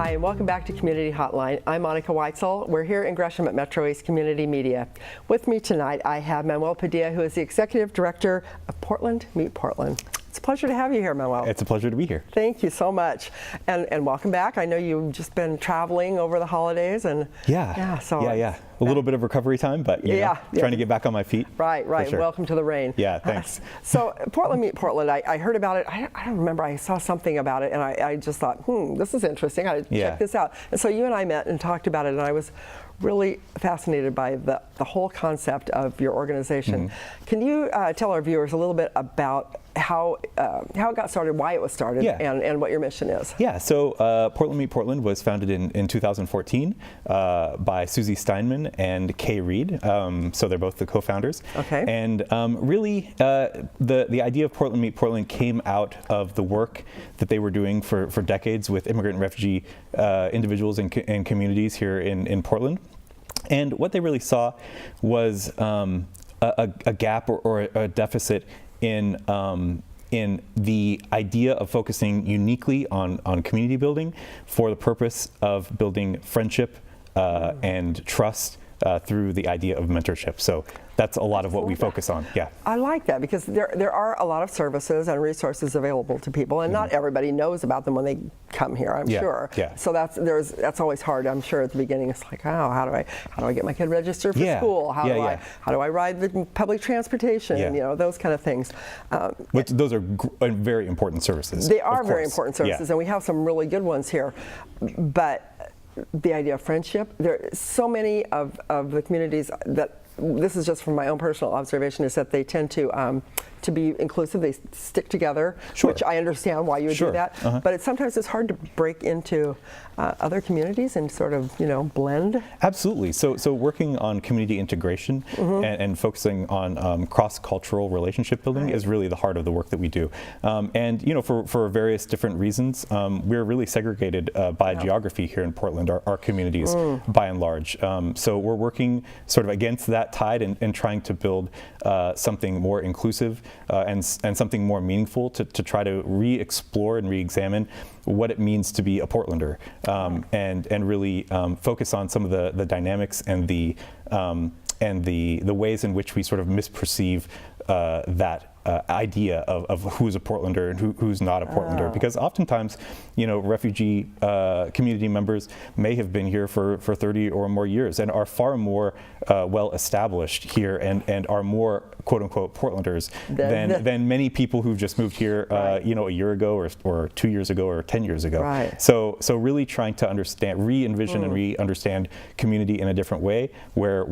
Hi, and welcome back to Community Hotline. I'm Monica Weitzel. We're here in Gresham at MetroEast Community Media. With me tonight, I have Manuel Padilla, who is the Executive Director of Portland Meet Portland. It's a pleasure to have you here, Manuel. It's a pleasure to be here. Thank you so much. And welcome back. I know you've just been traveling over the holidays. And Yeah. A little bit of recovery time, but trying to get back on my feet. Right. Sure. Welcome to the rain. Yeah, thanks. So Portland Meet Portland, I heard about it. I don't remember. I saw something about it, and I just thought, this is interesting. I gotta check this out. And so you and I met and talked about it, and I was really fascinated by the whole concept of your organization. Can you tell our viewers a little bit about how it got started, why it was started, and what your mission is? Yeah, so Portland Meet Portland was founded in 2014 by Susie Steinman and Kay Reed. So they're both the co-founders. Okay. And really, the idea of Portland Meet Portland came out of the work that they were doing for decades with immigrant and refugee individuals and communities here in Portland. And what they really saw was a gap or a deficit in the idea of focusing uniquely on community building for the purpose of building friendship and trust through the idea of mentorship. So that's a lot of what we focus on. Yeah. I like that because there are a lot of services and resources available to people, and not everybody knows about them when they come here, I'm sure. Yeah. So that's always hard, I'm sure, at the beginning. It's like, oh, how do I get my kid registered for school? How do I ride the public transportation? You know, those kind of things. Those are very important services. They are very important services, and we have some really good ones here. But the idea of friendship, there are so many of the communities that, this is just from my own personal observation, is that they tend to be inclusive. They stick together, which I understand why you would do that. But sometimes it's hard to break into other communities and sort of, blend. Absolutely. So working on community integration and focusing on cross-cultural relationship building is really the heart of the work that we do. And for various different reasons, we're really segregated by geography here in Portland, our communities by and large. So we're working sort of against that tide and trying to build something more inclusive and something more meaningful to try to re-explore and re-examine what it means to be a Portlander, and really focus on some of the dynamics and the ways in which we sort of misperceive that idea of who's a Portlander and who's not a Portlander, because oftentimes, refugee community members may have been here for 30 or more years and are far more well established here and are more quote unquote Portlanders than many people who've just moved here, a year ago or 2 years ago or 10 years ago. Right. So really trying to understand, re-envision and re-understand community in a different way, where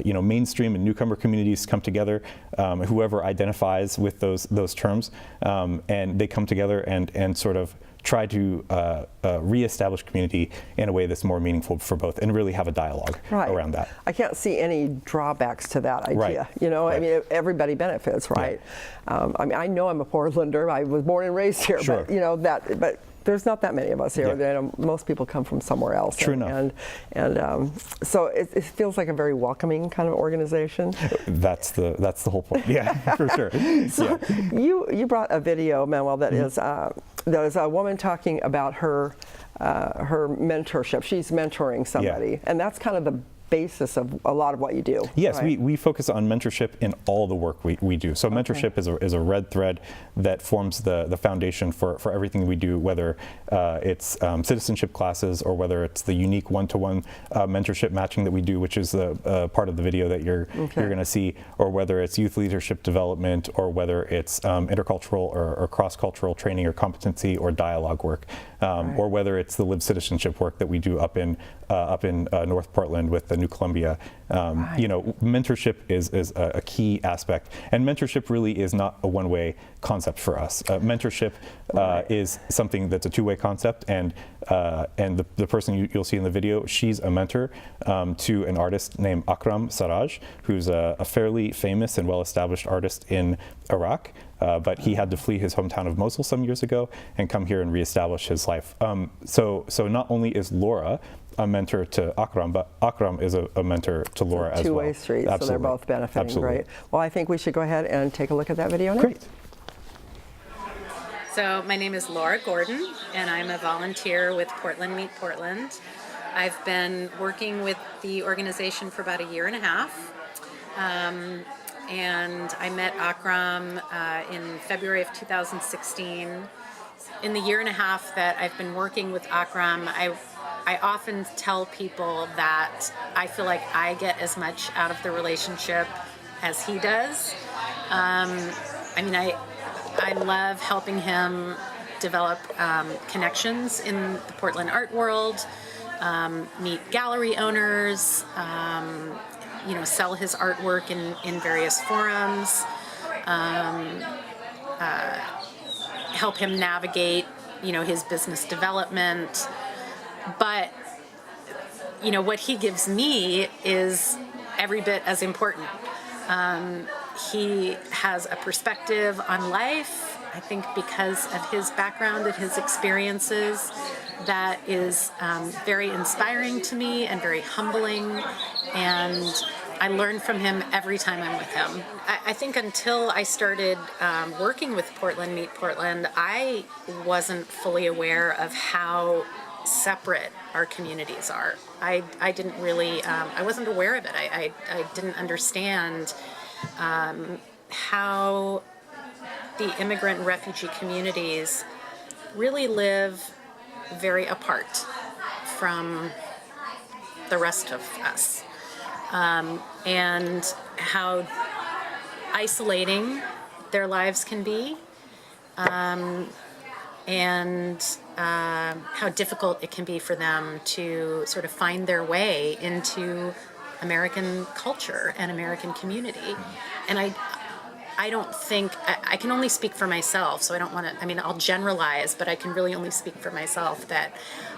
mainstream and newcomer communities come together, whoever identifies with those terms, and they come together and sort of try to reestablish community in a way that's more meaningful for both, and really have a dialogue around that. I can't see any drawbacks to that idea. I mean, everybody benefits, right? I mean, I know I'm a Portlander. I was born and raised here, but there's not that many of us here. Most people come from somewhere else. True enough. And so it feels like a very welcoming kind of organization. That's the whole point. Yeah, for sure. So you brought a video, Manuel, that is a woman talking about her mentorship. She's mentoring somebody, and that's kind of the basis of a lot of what you do. Yes, we focus on mentorship in all the work we do. So mentorship is a red thread that forms the foundation for everything we do, whether it's citizenship classes or whether it's the unique one-to-one mentorship matching that we do, which is the part of the video that you're going to see, or whether it's youth leadership development, or whether it's intercultural or cross-cultural training or competency or dialogue work, or whether it's the lived citizenship work that we do up in North Portland with the New Columbia. You know, mentorship is a key aspect, and mentorship really is not a one-way concept for us. Mentorship is something that's a two-way concept, and the person you'll see in the video, she's a mentor to an artist named Akram Sarraj, who's a fairly famous and well-established artist in Iraq, but he had to flee his hometown of Mosul some years ago and come here and reestablish his life. So not only is Laura a mentor to Akram, but Akram is a mentor to Laura as well. Two-way street, so they're both benefiting. Absolutely. Great. Well, I think we should go ahead and take a look at that video now. Great. So my name is Laura Gordon, and I'm a volunteer with Portland Meet Portland. I've been working with the organization for about a year and a half. And I met Akram in February of 2016. In the year and a half that I've been working with Akram, I often tell people that I feel like I get as much out of the relationship as he does. I mean, I love helping him develop connections in the Portland art world, meet gallery owners, you know, sell his artwork in various forums, help him navigate, you know, his business development. But, you know, what he gives me is every bit as important. He has a perspective on life, I think because of his background and his experiences, that is very inspiring to me and very humbling, and I learn from him every time I'm with him. I think until I started working with Portland Meet Portland, I wasn't fully aware of how separate our communities are. I didn't really, I wasn't aware of it. I didn't understand how the immigrant and refugee communities really live very apart from the rest of us, and how isolating their lives can be, and how difficult it can be for them to sort of find their way into American culture and American community. And I don't think, I can only speak for myself, so I don't want to, I mean, I'll generalize, but I can really only speak for myself that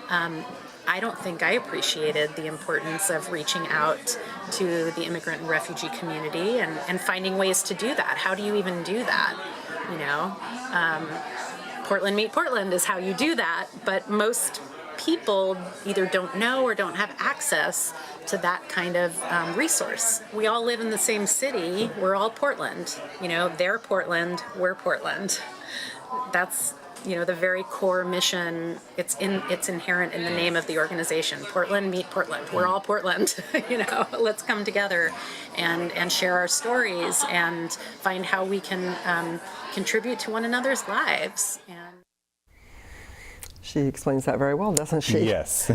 I don't think I appreciated the importance of reaching out to the immigrant and refugee community and finding ways to do that. How do you even do that? You know, Portland Meet Portland is how you do that, but most people either don't know or don't have access to that kind of resource. We all live in the same city. We're all Portland. You know, they're Portland, we're Portland. That's, you know, the very core mission. It's inherent in the name of the organization. Portland Meet Portland. We're all Portland. You know, let's come together and share our stories and find how we can contribute to one another's lives. And she explains that very well, doesn't she? Yes.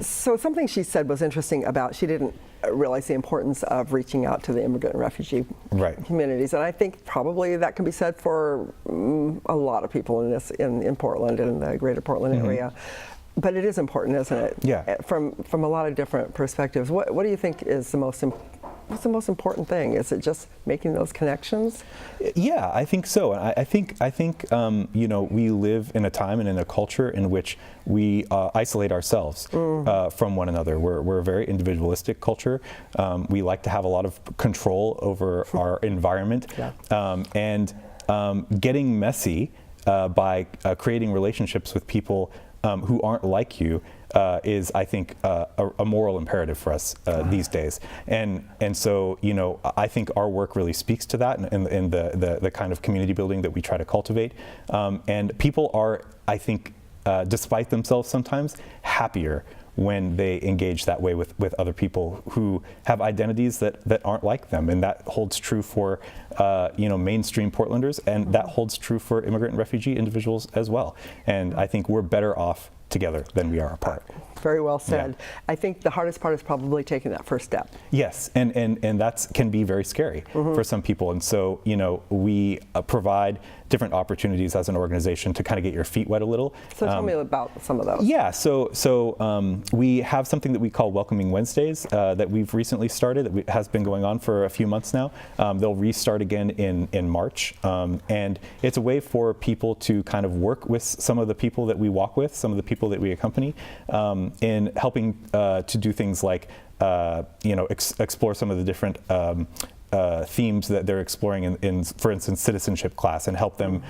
So something she said was interesting about she didn't realize the importance of reaching out to the immigrant and refugee communities, and I think probably that can be said for a lot of people in Portland and in the greater Portland area. But it is important, isn't it? Yeah. From a lot of different perspectives. What do you think is the most what's the most important thing? Is it just making those connections? Yeah, I think so. I think you know, we live in a time and in a culture in which we isolate ourselves from one another. We're a very individualistic culture. We like to have a lot of control over our environment, and getting messy by creating relationships with people who aren't like you is, I think, a moral imperative for us these days. And so, you know, I think our work really speaks to that in the kind of community building that we try to cultivate. And people are, I think, despite themselves sometimes, happier when they engage that way with other people who have identities that aren't like them. And that holds true for, you know, mainstream Portlanders, and that holds true for immigrant and refugee individuals as well. And I think we're better off together than we are apart. Very well said. Yeah. I think the hardest part is probably taking that first step. Yes, and that can be very scary for some people. And so, we provide different opportunities as an organization to kind of get your feet wet a little. So tell me about some of those. Yeah, so we have something that we call Welcoming Wednesdays that we've recently started, that has been going on for a few months now. They'll restart again in March. And it's a way for people to kind of work with some of the people that we walk with, some of the people that we accompany, in helping to do things like, explore some of the different themes that they're exploring in, for instance, citizenship class, and help them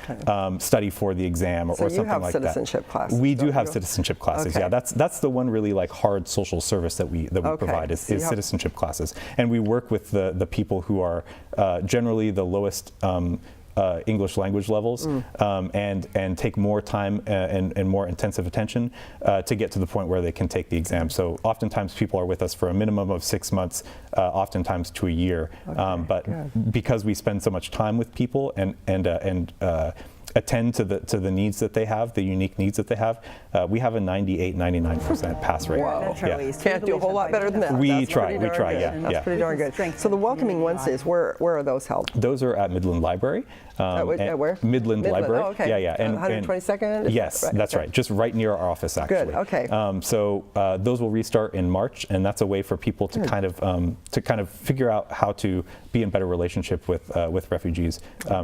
study for the exam or something like that. So you have citizenship classes? We do have citizenship classes. Okay. Yeah, that's the one really like hard social service that we provide is citizenship classes, and we work with the people who are generally the lowest English language levels, and take more time and more intensive attention to get to the point where they can take the exam. So oftentimes people are with us for a minimum of 6 months, oftentimes to a year. But because we spend so much time with people and attend to the needs that they have, the unique needs that they have, we have a 99% pass rate. Wow. Yeah. Can't do a whole lot better than that. We That's try, pretty darn good. yeah. That's pretty darn good. So the Welcoming Wednesdays, where are those held? Those are at Midland Library. At where? Midland Library. Oh, okay. Yeah. And 122nd? Yes, that's right. Just right near our office, actually. Good. Okay. So those will restart in March, and that's a way for people to kind of figure out how to be in better relationship with refugees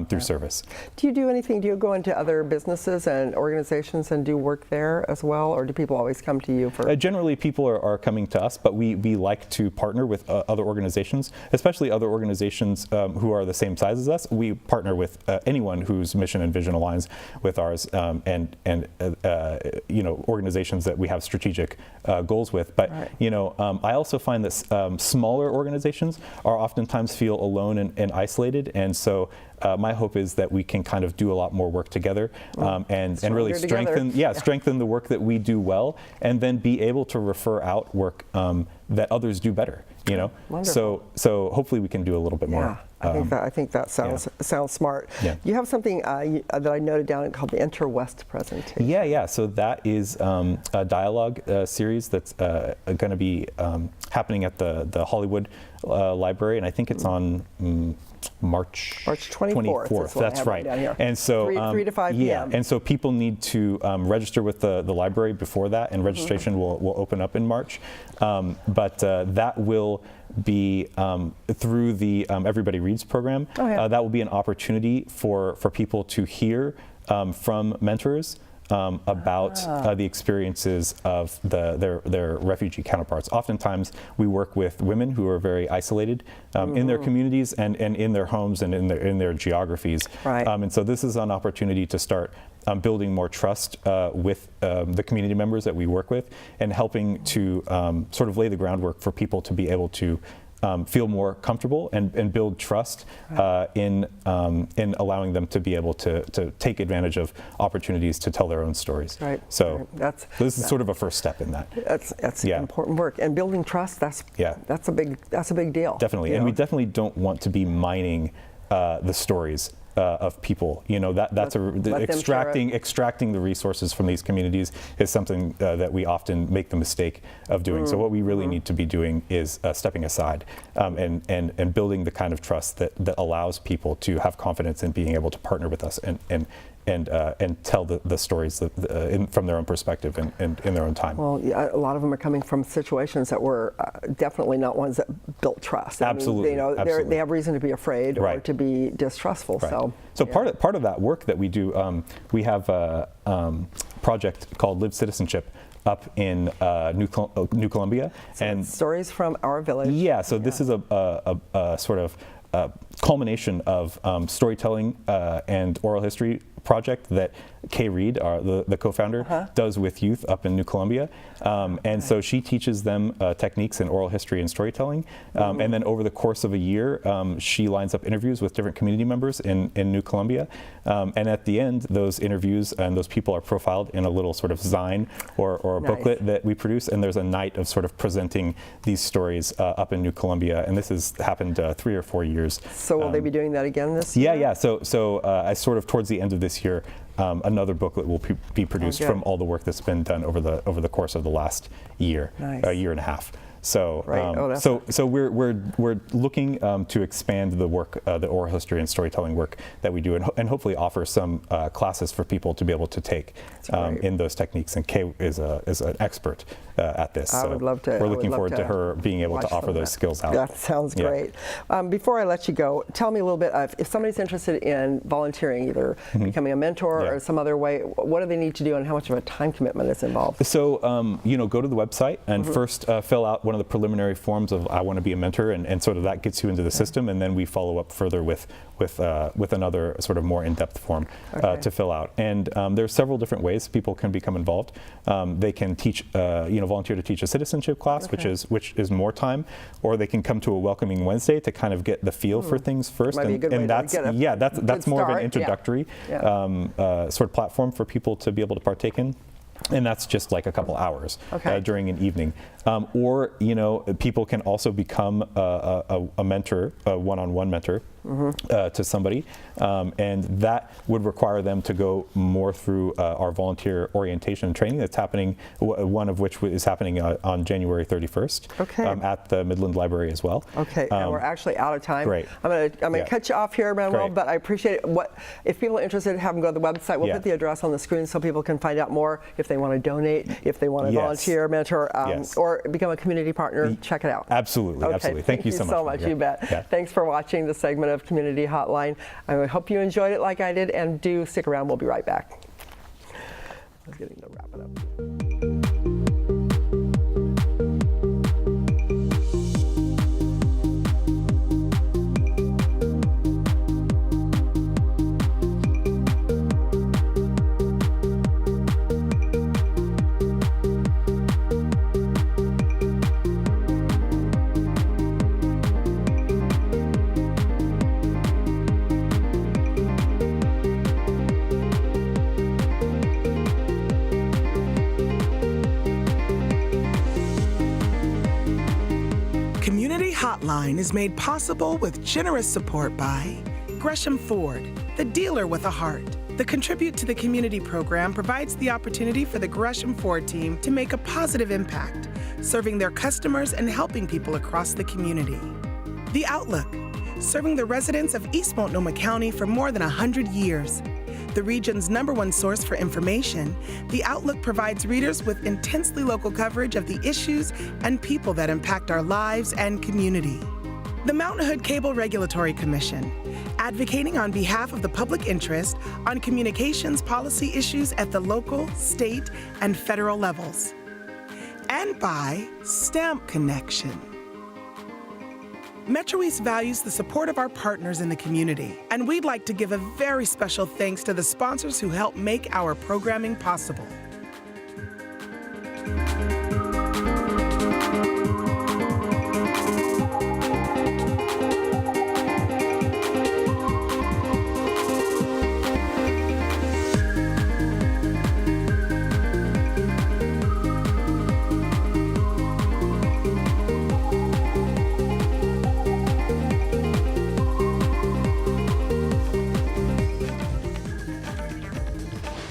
through service. Do you do anything? Do you go into other businesses and organizations and do work there as well, or do people always come to you for? Generally, people are coming to us, but we like to partner with other organizations, especially other organizations who are the same size as us. We partner with anyone whose mission and vision aligns with ours, and organizations that we have strategic goals with. But I also find that smaller organizations are oftentimes feel alone and isolated, and so my hope is that we can kind of do a lot more work together, and really strengthen the work that we do well, and then be able to refer out work that others do better. So hopefully we can do a little bit more. I think that sounds smart. Yeah. You have something that I noted down called the Enter West presentation. Yeah. So that is a dialogue series that's going to be happening at the Hollywood Library, and I think it's on March 24th. That's right. And so 3 to 5 p.m. Yeah, and so people need to register with the library before that, and registration will open up in March. But that will be through the Everybody Reads program. That will be an opportunity for people to hear from mentors about the experiences of their refugee counterparts. Oftentimes, we work with women who are very isolated in their communities and in their homes and in their geographies. Right. And so this is an opportunity to start building more trust with the community members that we work with, and helping to sort of lay the groundwork for people to be able to feel more comfortable and build trust in allowing them to be able to take advantage of opportunities to tell their own stories. Right. So this is sort of a first step in that. That's important work, and building trust. That's a big deal. Definitely, and we definitely don't want to be mining the stories of people. Extracting the resources from these communities is something that we often make the mistake of doing. So what we really need to be doing is stepping aside and building the kind of trust that allows people to have confidence in being able to partner with us and tell the stories from their own perspective and in their own time. Well, a lot of them are coming from situations that were definitely not ones that built trust. Absolutely. They have reason to be afraid or to be distrustful. Right. So part of that work that we do, we have a project called Live Citizenship up in New Columbia, and stories from our village. Yeah. So this is a sort of culmination of storytelling and oral history project that Kay Reed, the co-founder, does with youth up in New Columbia. And so she teaches them techniques in oral history and storytelling. And then over the course of a year, she lines up interviews with different community members in New Columbia. And at the end, those interviews and those people are profiled in a little sort of zine or a booklet that we produce. And there's a night of sort of presenting these stories up in New Columbia. And this has happened 3 or 4 years. So will they be doing that again this year? Yeah. So I sort of towards the end of this year, another booklet will be produced from all the work that's been done over the course of the last year, a year and a half. So, so we're looking to expand the work, the oral history and storytelling work that we do, and hopefully offer some classes for people to be able to take in those techniques. And Kay is an expert at this. I would love to. We're looking forward to her being able to offer those skills out. That sounds great. Before I let you go, tell me a little bit of, if somebody's interested in volunteering, either becoming a mentor or some other way, what do they need to do, and how much of a time commitment is involved? So, go to the website and first fill out one of the preliminary forms of I want to be a mentor, and sort of that gets you into the system, and then we follow up further with another sort of more in-depth form to fill out. And there's several different ways people can become involved. They can teach, volunteer to teach a citizenship class, which is more time, or they can come to a Welcoming Wednesday to kind of get the feel for things first. And that's more of an introductory sort of platform for people to be able to partake in. And that's just like a couple hours during an evening. Or, people can also become a mentor, a one-on-one mentor to somebody. And that would require them to go more through our volunteer orientation and training that's happening, one of which is happening on January 31st at the Midland Library as well. And we're actually out of time. Great. I'm gonna cut you off here, Manuel, but I appreciate it. If people are interested, have them go to the website. We'll put the address on the screen so people can find out more if they want to donate, if they want to volunteer, mentor, or become a community partner. Check it out. Absolutely, absolutely. Thank you so much. You bet. Thanks for watching this segment of Community Hotline. I hope you enjoyed it like I did, and do stick around. We'll be right back. I was getting to wrap it up. Hotline is made possible with generous support by Gresham Ford, the dealer with a heart. The Contribute to the Community program provides the opportunity for the Gresham Ford team to make a positive impact, serving their customers and helping people across the community. The Outlook, serving the residents of East Multnomah County for more than 100 years. The region's #1 source for information, The Outlook provides readers with intensely local coverage of the issues and people that impact our lives and community. The Mountain Hood Cable Regulatory Commission, advocating on behalf of the public interest on communications policy issues at the local, state, and federal levels. And by Stamp Connection. MetroEast values the support of our partners in the community, and we'd like to give a very special thanks to the sponsors who help make our programming possible.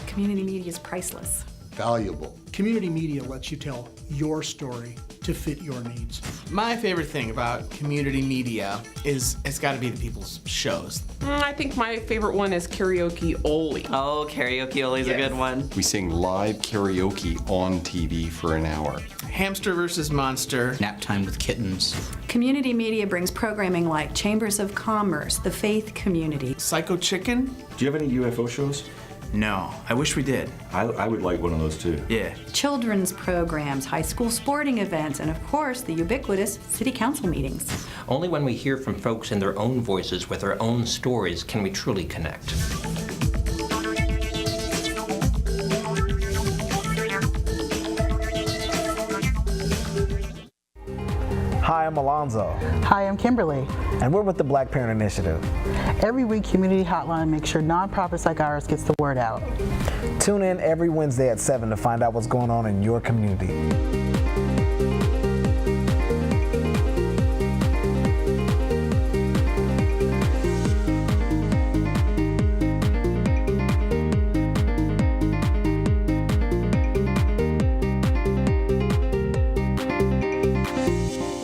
Community media is priceless. Valuable. Community media lets you tell your story to fit your needs. My favorite thing about community media is it's got to be the people's shows. I think my favorite one is Karaoke Oli. Oh, Karaoke Oli's a good one. We sing live karaoke on TV for an hour. Hamster versus Monster. Nap Time with Kittens. Community media brings programming like Chambers of Commerce, the Faith Community. Psycho Chicken. Do you have any UFO shows? No, I wish we did. I would like one of those too. Yeah. Children's programs, high school sporting events, and of course the ubiquitous city council meetings. Only when we hear from folks in their own voices with their own stories can we truly connect. Hi, I'm Alonzo. Hi, I'm Kimberly. And we're with the Black Parent Initiative. Every week, Community Hotline makes sure nonprofits like ours gets the word out. Tune in every Wednesday at 7 to find out what's going on in your community.